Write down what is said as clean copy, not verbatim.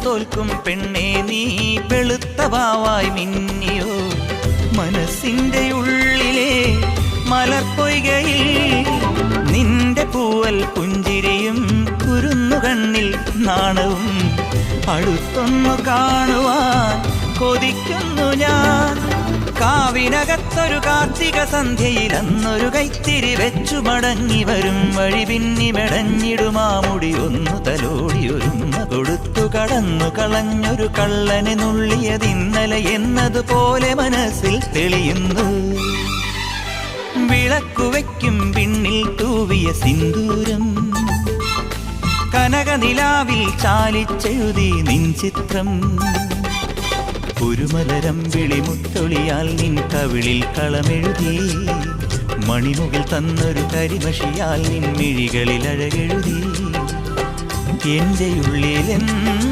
തോൽക്കും പെണ്ണേ നീ വെളുത്ത വാവായി മിന്നിയോ മനസ്സിന്റെ ഉള്ളിലെ മലർപ്പൊയ്കയിൽ നിന്റെ പൂവൽ പുഞ്ചിരിയും കുരുന്നു കണ്ണിൽ നാണവും അടുത്തൊന്നു കാണുവാൻ കൊതിക്കുന്നു ഞാൻ കാവിനകത്തൊരു കാർത്തിക സന്ധ്യയിൽ അന്നൊരു കൈത്തിരി വെച്ചു മടങ്ങി വരും വഴി പിന്നി മെടഞ്ഞിടുമാമുടി ഒന്നു തലോടി ഒരുമ കൊടുത്തു കടന്നു കളഞ്ഞൊരു കള്ളനെ നുള്ളിയതിന്നലെ എന്നതുപോലെ മനസ്സിൽ തെളിയുന്നു വിളക്കുവയ്ക്കും പിന്നിൽ തൂവിയ സിന്ദൂരം കനകനിലാവിൽ ചാലിച്ചെഴുതി നിൻ ചിത്രം ഒരു മലരം വിളിമുത്തൊളിയാൽ നിൻ കവിളിൽ കളമെഴുതി മണിമുകിൽ തന്നൊരു കരിമഷിയാൽ നിൻ മിഴികളിൽ അഴകെഴുതി എന്റെ ഉള്ളിലെന്നും